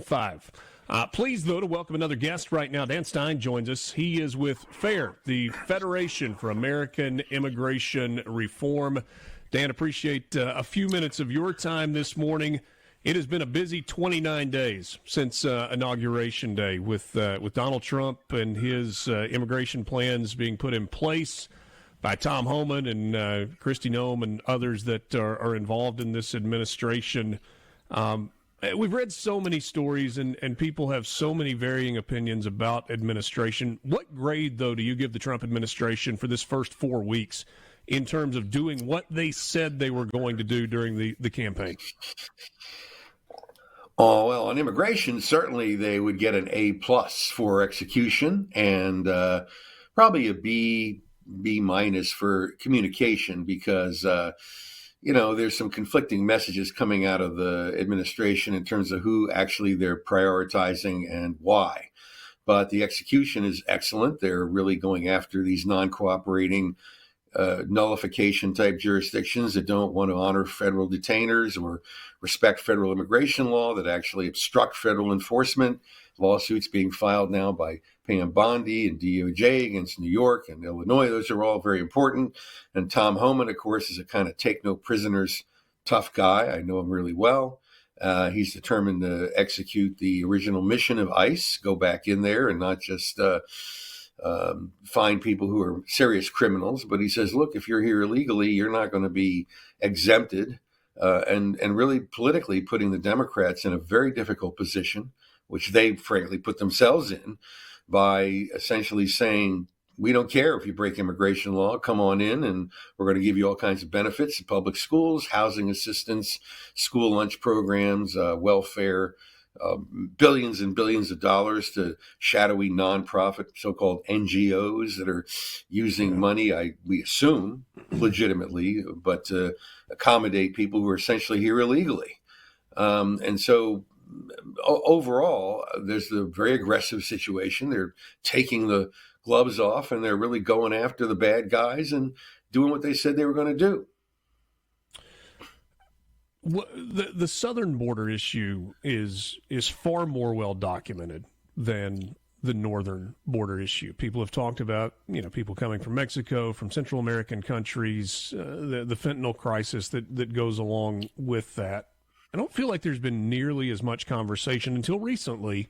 5. Pleased, though, to welcome another guest right now. Dan Stein joins us. He is with FAIR, the Federation for American Immigration Reform. Dan, appreciate a few minutes of your time this morning. It has been a busy 29 days since Inauguration Day with Donald Trump and his immigration plans being put in place by Tom Homan and Kristi Noem and others that are involved in this administration. We've read so many stories, and people have so many varying opinions about administration. What grade, though, do you give the Trump administration for this first 4 weeks in terms of doing what they said they were going to do during the campaign? Oh, well, on immigration, certainly they would get an A+ for execution and probably a B- for communication because there's some conflicting messages coming out of the administration in terms of who actually they're prioritizing and why. But the execution is excellent. They're really going after these non-cooperating nullification type jurisdictions that don't want to honor federal detainers or respect federal immigration law, that actually obstruct federal enforcement. Lawsuits being filed now by Pam Bondi and DOJ against New York and Illinois. Those are all very important. And Tom Homan, of course, is a kind of take no prisoners tough guy. I know him really well. He's determined to execute the original mission of ICE, go back in there and not just find people who are serious criminals. But he says, look, if you're here illegally, you're not going to be exempted. And really politically putting the Democrats in a very difficult position, which they frankly put themselves in by essentially saying, we don't care if you break immigration law, come on in and we're going to give you all kinds of benefits, public schools, housing assistance, school lunch programs, welfare, billions and billions of dollars to shadowy nonprofit so-called NGOs that are using money, we assume, legitimately, but to accommodate people who are essentially here illegally. And so overall, there's a very aggressive situation. They're taking the gloves off and they're really going after the bad guys and doing what they said they were going to do. The southern border issue is far more well documented than the northern border issue. People have talked about, people coming from Mexico, from Central American countries, the fentanyl crisis that goes along with that. I don't feel like there's been nearly as much conversation until recently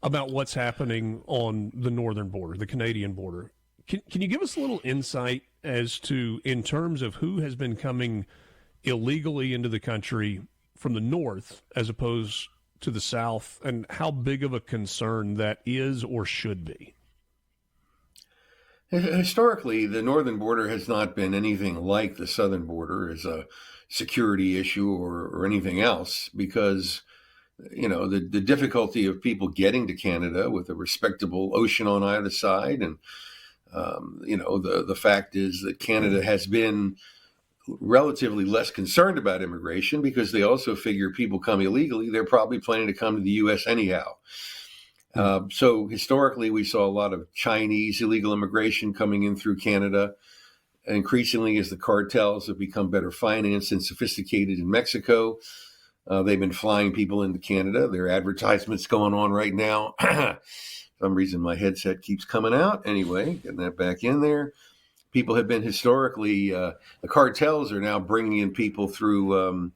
about what's happening on the northern border, the Canadian border. Can you give us a little insight as to, in terms of who has been coming illegally into the country from the north as opposed to the south, and how big of a concern that is or should be? Historically, the northern border has not been anything like the southern border as a security issue or anything else, because the difficulty of people getting to Canada with a respectable ocean on either side, and the fact is that Canada has been relatively less concerned about immigration because they also figure people come illegally, they're probably planning to come to the U.S. anyhow. So historically, we saw a lot of Chinese illegal immigration coming in through Canada. Increasingly, as the cartels have become better financed and sophisticated in Mexico, they've been flying people into Canada. There are advertisements going on right now. For some reason, my headset keeps coming out. Anyway, getting that back in there. People have been historically, the cartels are now bringing in people through,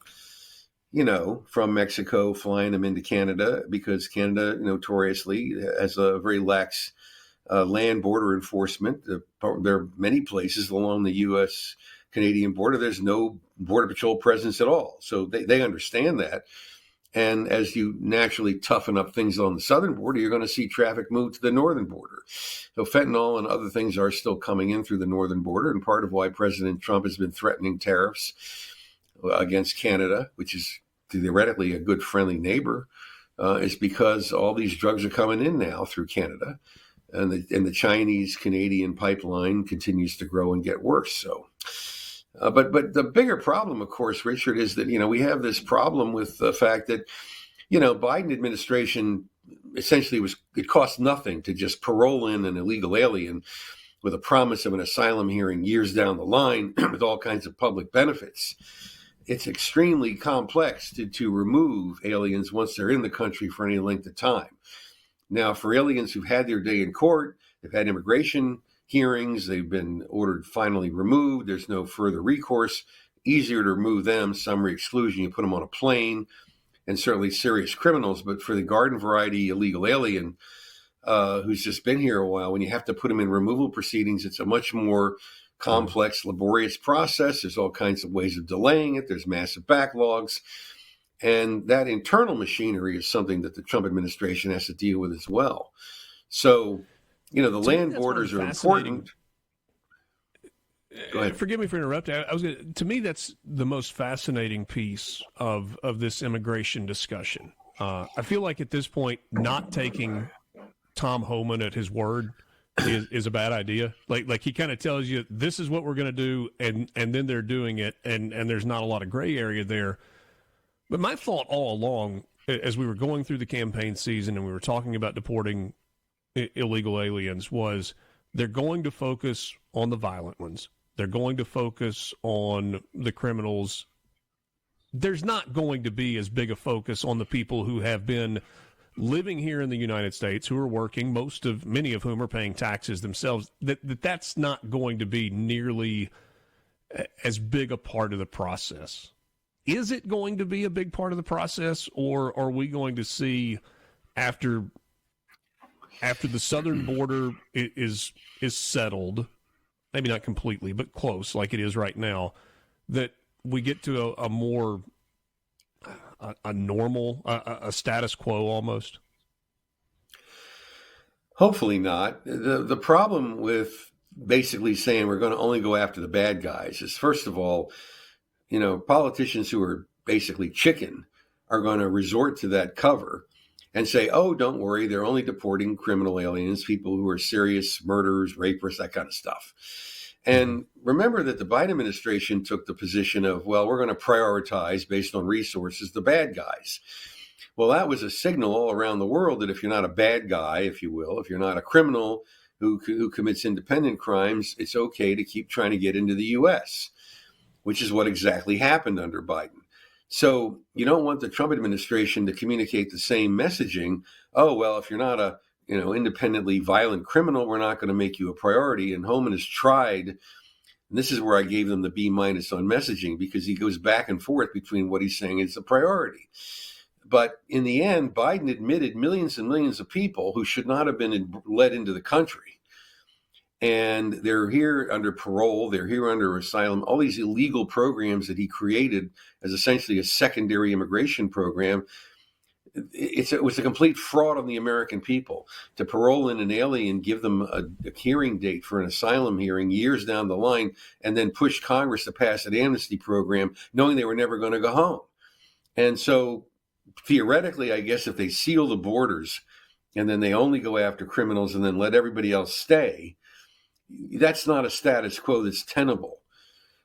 from Mexico, flying them into Canada because Canada notoriously has a very lax land border enforcement. There are many places along the U.S.-Canadian border. There's no Border Patrol presence at all. So they understand that. And as you naturally toughen up things on the southern border, you're going to see traffic move to the northern border. So fentanyl and other things are still coming in through the northern border. And part of why President Trump has been threatening tariffs against Canada, which is theoretically a good friendly neighbor, is because all these drugs are coming in now through Canada. And the Chinese-Canadian pipeline continues to grow and get worse. So, but the bigger problem, of course, Richard, is that, we have this problem with the fact that, Biden administration essentially it cost nothing to just parole in an illegal alien with a promise of an asylum hearing years down the line with all kinds of public benefits. it's extremely complex to remove aliens once they're in the country for any length of time. Now, for aliens who've had their day in court, they've had immigration hearings, they've been ordered finally removed, there's no further recourse, easier to remove them, summary exclusion, you put them on a plane, and certainly serious criminals. But for the garden variety illegal alien who's just been here a while, when you have to put them in removal proceedings, it's a much more complex, laborious process. There's all kinds of ways of delaying it. There's massive backlogs. And that internal machinery is something that the Trump administration has to deal with as well. So, the land borders are important. Go ahead. Forgive me for interrupting. To me, that's the most fascinating piece of this immigration discussion. I feel like at this point, not taking Tom Homan at his word is a bad idea. Like he kind of tells you, this is what we're going to do, and then they're doing it, and there's not a lot of gray area there. But my thought all along, as we were going through the campaign season and we were talking about deporting illegal aliens, was they're going to focus on the violent ones. They're going to focus on the criminals. There's not going to be as big a focus on the people who have been living here in the United States, who are working, many of whom are paying taxes themselves. That's not going to be nearly as big a part of the process. Is it going to be a big part of the process, or are we going to see after the southern border is settled, maybe not completely, but close, like it is right now, that we get to a more normal, a status quo almost? Hopefully not. The problem with basically saying we're going to only go after the bad guys is, first of all, politicians who are basically chicken are going to resort to that cover and say, oh, don't worry, they're only deporting criminal aliens, people who are serious murderers, rapists, that kind of stuff. And remember that the Biden administration took the position of, well, we're going to prioritize based on resources the bad guys. Well, that was a signal all around the world that if you're not a bad guy, if you will, if you're not a criminal who commits independent crimes, it's okay to keep trying to get into the U.S., which is what exactly happened under Biden. So you don't want the Trump administration to communicate the same messaging. Oh, well, if you're not a independently violent criminal, we're not going to make you a priority. And Homan has tried, and this is where I gave them the B- on messaging, because he goes back and forth between what he's saying is a priority. But in the end, Biden admitted millions and millions of people who should not have been let into the country. And they're here under parole, they're here under asylum, all these illegal programs that he created as essentially a secondary immigration program. It was a complete fraud on the American people to parole in an alien, give them a hearing date for an asylum hearing years down the line, and then push Congress to pass an amnesty program, knowing they were never going to go home. And so theoretically, I guess if they seal the borders and then they only go after criminals and then let everybody else stay, that's not a status quo that's tenable.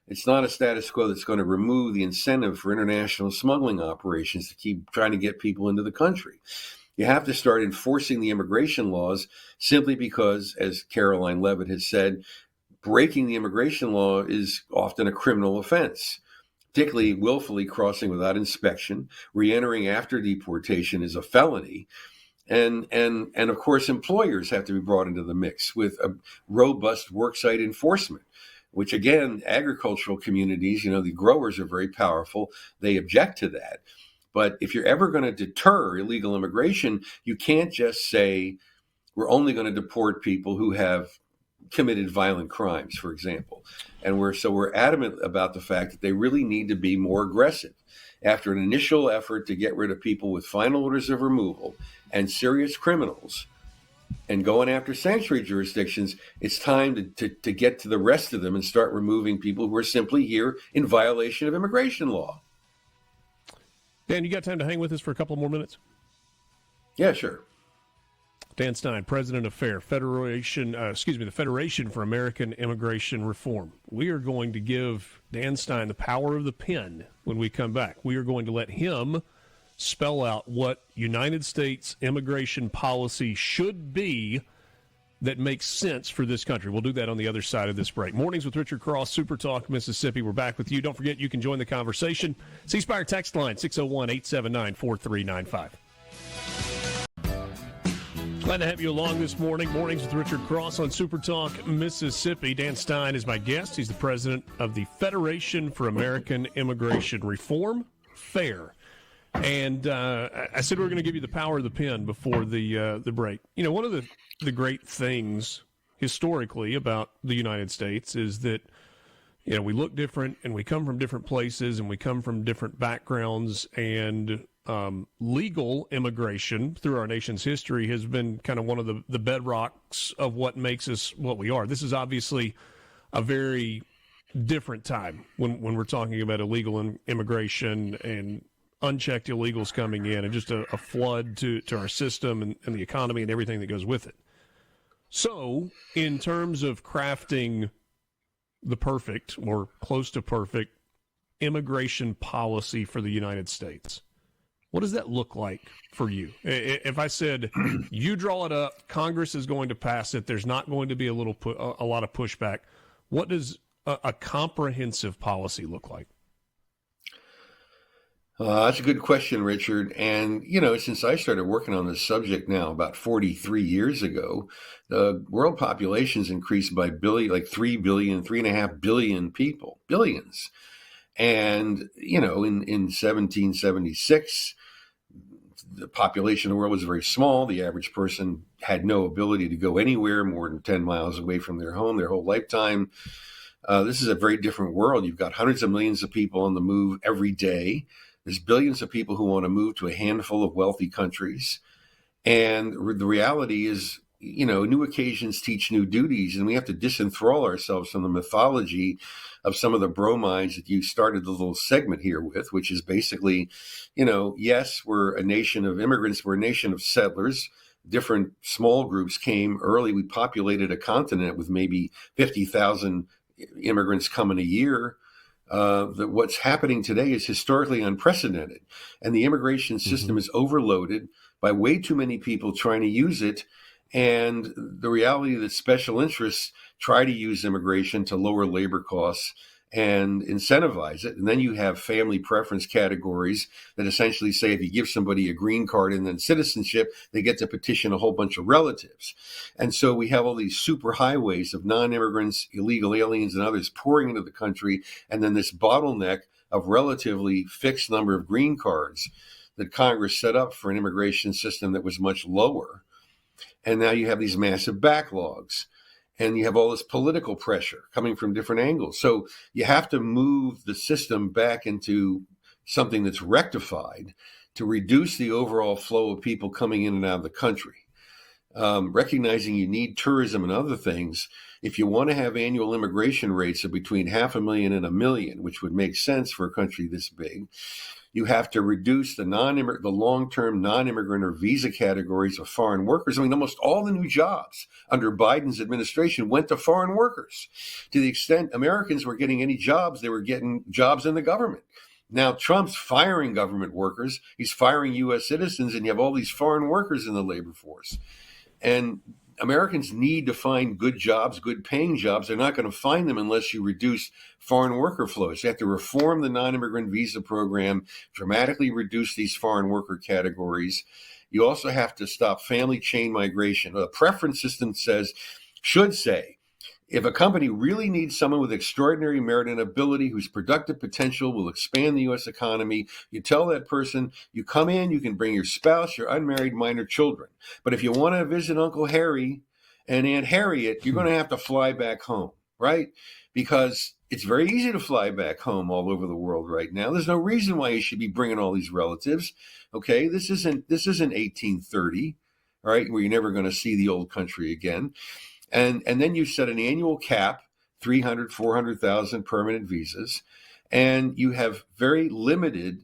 It's not a status quo that's going to remove the incentive for international smuggling operations to keep trying to get people into the country. You have to start enforcing the immigration laws, simply because, as Caroline Leavitt has said, breaking the immigration law is often a criminal offense, particularly willfully crossing without inspection. Re-entering after deportation is a felony. And of course, employers have to be brought into the mix with a robust worksite enforcement, which again, agricultural communities, the growers are very powerful. They object to that. But if you're ever going to deter illegal immigration, you can't just say we're only going to deport people who have committed violent crimes, for example. And we're adamant about the fact that they really need to be more aggressive. After an initial effort to get rid of people with final orders of removal and serious criminals and going after sanctuary jurisdictions, it's time to get to the rest of them and start removing people who are simply here in violation of immigration law. Dan, you got time to hang with us for a couple more minutes? Yeah, sure. Dan Stein, president of FAIR, the Federation for American Immigration Reform. We are going to give Dan Stein the power of the pen when we come back. We are going to let him spell out what United States immigration policy should be that makes sense for this country. We'll do that on the other side of this break. Mornings with Richard Cross, Super Talk, Mississippi. We're back with you. Don't forget, you can join the conversation. C-Spire text line, 601-879-4395. Glad to have you along this morning. Mornings with Richard Cross on Super Talk, Mississippi. Dan Stein is my guest. He's the president of the Federation for American Immigration Reform, FAIR. And I said we were going to give you the power of the pen before the break. You know, one of the great things historically about the United States is that, you know, we look different and we come from different places and we come from different backgrounds, and legal immigration through our nation's history has been kind of one of the bedrocks of what makes us what we are. This is obviously a very different time when we're talking about illegal immigration and unchecked illegals coming in, and just a flood to our system and the economy and everything that goes with it. So in terms of crafting the perfect or close to perfect immigration policy for the United States, what does that look like for you? If I said, you draw it up, Congress is going to pass it, there's not going to be a lot of pushback, what does a comprehensive policy look like? That's a good question, Richard. And, you know, since I started working on this subject now about 43 years ago, the world population's increased by 3 billion, 3.5 billion people, billions. And, you know, in 1776, the population of the world was very small. The average person had no ability to go anywhere more than 10 miles away from their home their whole lifetime. This is a very different world. You've got hundreds of millions of people on the move every day. There's billions of people who want to move to a handful of wealthy countries. And the reality is, you know, new occasions teach new duties, and we have to disenthrall ourselves from the mythology of some of the bromides that you started the little segment here with, which is basically, you know, yes, we're a nation of immigrants, we're a nation of settlers. Different small groups came early. We populated a continent with maybe 50,000 immigrants coming a year. That what's happening today is historically unprecedented, and the immigration system is overloaded by way too many people trying to use it. And the reality that special interests try to use immigration to lower labor costs and incentivize it. And then you have family preference categories that essentially say if you give somebody a green card and then citizenship, they get to petition a whole bunch of relatives. And so we have all these super highways of non-immigrants, illegal aliens, and others pouring into the country. And then this bottleneck of relatively fixed number of green cards that Congress set up for an immigration system that was much lower. And now you have these massive backlogs. And you have all this political pressure coming from different angles. So you have to move the system back into something that's rectified to reduce the overall flow of people coming in and out of the country. Recognizing you need tourism and other things, if you want to have annual immigration rates of between 500,000 and 1 million, which would make sense for a country this big, you have to reduce the long-term non-immigrant or visa categories of foreign workers. I mean, almost all the new jobs under Biden's administration went to foreign workers. To the extent Americans were getting any jobs, they were getting jobs in the government. Now Trump's firing government workers. He's firing U.S. citizens, and you have all these foreign workers in the labor force. And Americans need to find good jobs, good paying jobs. They're not going to find them unless you reduce foreign worker flows. You have to reform the non-immigrant visa program, dramatically reduce these foreign worker categories. You also have to stop family chain migration. The preference system should say, if a company really needs someone with extraordinary merit and ability whose productive potential will expand the U.S. economy, you tell that person, you come in, you can bring your spouse, your unmarried minor children. But if you want to visit Uncle Harry and Aunt Harriet, you're going to have to fly back home, right? Because it's very easy to fly back home all over the world right now. There's no reason why you should be bringing all these relatives. Okay, this isn't 1830, right, where you're never going to see the old country again. And then you set an annual cap, 300, 400,000 permanent visas, and you have very limited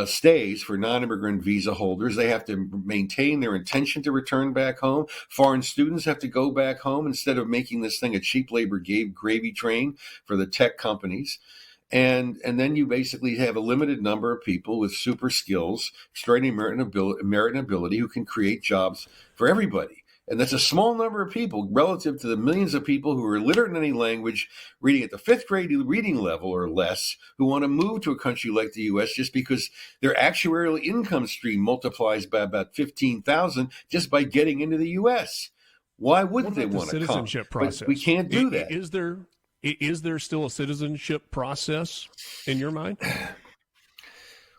stays for non-immigrant visa holders. They have to maintain their intention to return back home. Foreign students have to go back home instead of making this thing a cheap labor gravy train for the tech companies. And then you basically have a limited number of people with super skills, extraordinary merit and ability who can create jobs for everybody. And that's a small number of people relative to the millions of people who are illiterate in any language, reading at the fifth grade reading level or less, who want to move to a country like the U.S. just because their actuarial income stream multiplies by about 15,000 just by getting into the U.S. Why wouldn't they want to come? Citizenship process. But we can't do that. Is there still a citizenship process in your mind?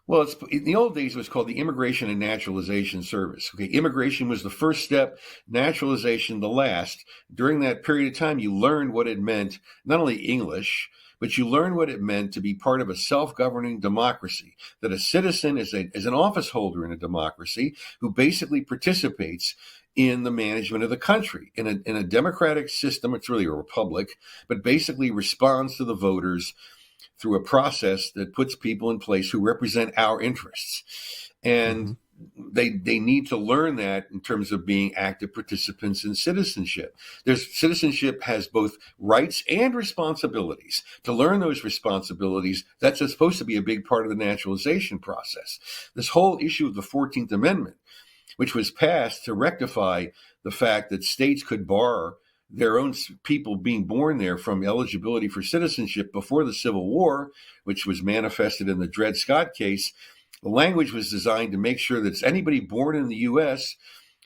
Well, in the old days, it was called the Immigration and Naturalization Service. Okay, immigration was the first step, naturalization the last. During that period of time, you learned what it meant, not only English, but you learned what it meant to be part of a self-governing democracy, that a citizen is an office holder in a democracy who basically participates in the management of the country. In a democratic system, it's really a republic, but basically responds to the voters through a process that puts people in place who represent our interests. And they need to learn that in terms of being active participants in citizenship. Citizenship has both rights and responsibilities. To learn those responsibilities, that's supposed to be a big part of the naturalization process. This whole issue of the 14th Amendment, which was passed to rectify the fact that states could bar their own people being born there from eligibility for citizenship before the Civil War, which was manifested in the Dred Scott case. The language was designed to make sure that anybody born in the U.S.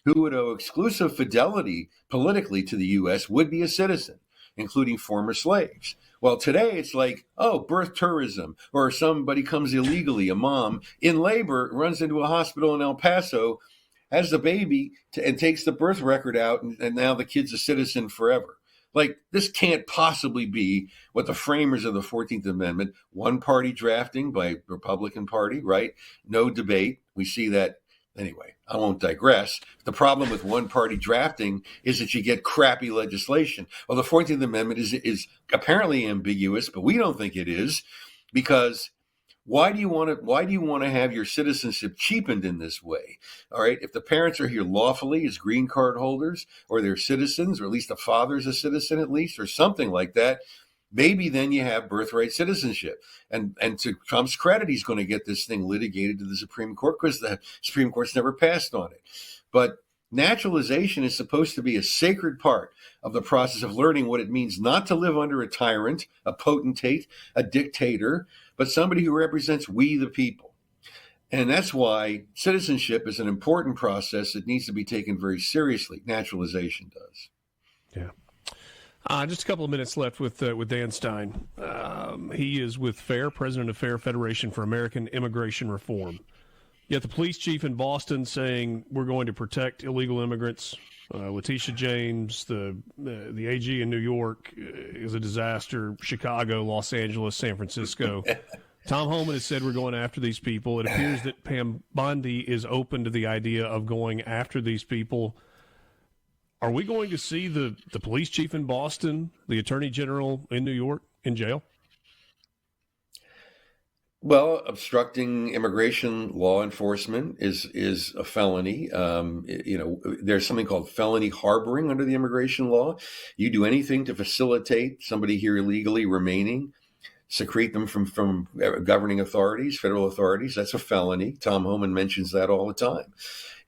who would owe exclusive fidelity politically to the U.S. would be a citizen, including former slaves. Well, today it's like, birth tourism, or somebody comes illegally, a mom in labor runs into a hospital in El Paso, has the baby and takes the birth record out, and now the kid's a citizen forever. Like, this can't possibly be what the framers of the 14th Amendment, one party drafting by Republican Party, right? No debate. We see that. Anyway, I won't digress. The problem with one party drafting is that you get crappy legislation. Well, the 14th Amendment is apparently ambiguous, but we don't think it is, because why do you want to have your citizenship cheapened in this way? All right, if the parents are here lawfully as green card holders, or they're citizens, or at least the father's a citizen at least, or something like that, maybe then you have birthright citizenship. And to Trump's credit, he's going to get this thing litigated to the Supreme Court because the Supreme Court's never passed on it. But naturalization is supposed to be a sacred part of the process of learning what it means not to live under a tyrant, a potentate, a dictator, but somebody who represents we the people. And that's why citizenship is an important process that needs to be taken very seriously. Naturalization does. Yeah. Just a couple of minutes left with Dan Stein. He is with FAIR, president of FAIR, Federation for American Immigration Reform. Yet the police chief in Boston saying we're going to protect illegal immigrants. Letitia James, the AG in New York, is a disaster. Chicago, Los Angeles, San Francisco. Tom Homan has said we're going after these people. It appears that Pam Bondi is open to the idea of going after these people. Are we going to see the police chief in Boston, the attorney general in New York, in jail? Well, obstructing immigration law enforcement is a felony. There's something called felony harboring under the immigration law. You do anything to facilitate somebody here illegally remaining, secrete them from governing authorities, federal authorities. That's a felony. Tom Homan mentions that all the time.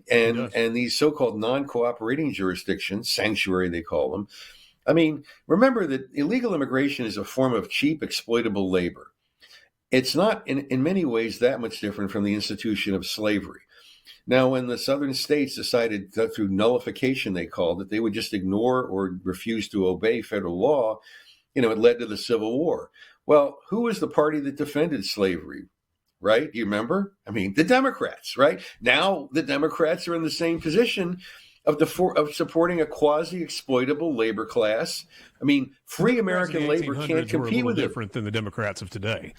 And these so-called non-cooperating jurisdictions, sanctuary they call them. I mean, remember that illegal immigration is a form of cheap, exploitable labor. It's not in many ways that much different from the institution of slavery. Now, when the southern states decided that through nullification, they called it, they would just ignore or refuse to obey federal law, it led to the Civil War. Well, who was the party that defended slavery, right? Do you remember? I mean, the Democrats, right? Now the Democrats are in the same position of supporting a quasi-exploitable labor class. I mean, free American labor can't compete with it. Different than the Democrats of today.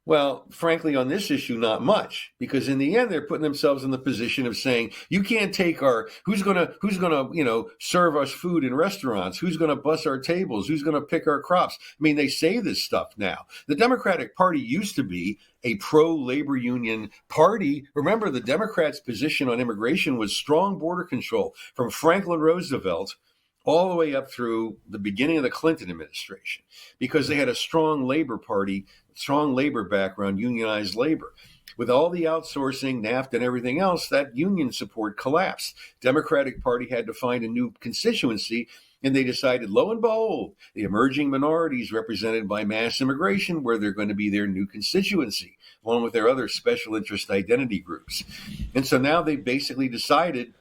Well, frankly, on this issue, not much, because in the end, they're putting themselves in the position of saying, you can't take who's gonna, serve us food in restaurants? Who's gonna bus our tables? Who's gonna pick our crops? I mean, they say this stuff now. The Democratic Party used to be a pro-labor union party. Remember, the Democrats' position on immigration was strong border control from Franklin Roosevelt all the way up through the beginning of the Clinton administration, because they had a strong labor party, strong labor background, unionized labor. with all the outsourcing, NAFTA, and everything else, that union support collapsed. Democratic Party had to find a new constituency, and they decided, lo and behold, the emerging minorities represented by mass immigration were they're going to be their new constituency, along with their other special interest identity groups. And so now they basically decided,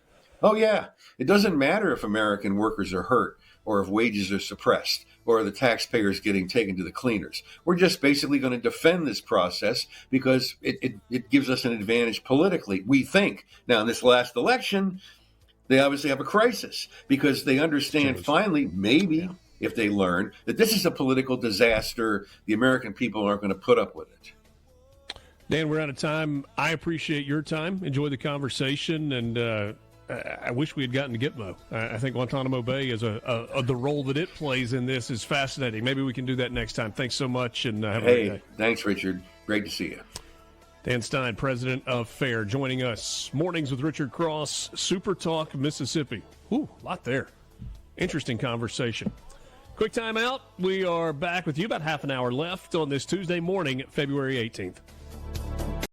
oh yeah, it doesn't matter if American workers are hurt or if wages are suppressed or the taxpayers getting taken to the cleaners. We're just basically going to defend this process because it gives us an advantage politically, we think. Now, in this last election, they obviously have a crisis because they understand finally, maybe if they learn that this is a political disaster, the American people aren't going to put up with it. Dan, we're out of time. I appreciate your time. Enjoy the conversation, and I wish we had gotten to Gitmo. I think Guantanamo Bay is the role that it plays in this is fascinating. Maybe we can do that next time. Thanks so much, and have a great day. Thanks, Richard. Great to see you. Dan Stein, president of FAIR, joining us. Mornings with Richard Cross, SuperTalk, Mississippi. Ooh, a lot there. Interesting conversation. Quick time out. We are back with you, about half an hour left on this Tuesday morning, February 18th.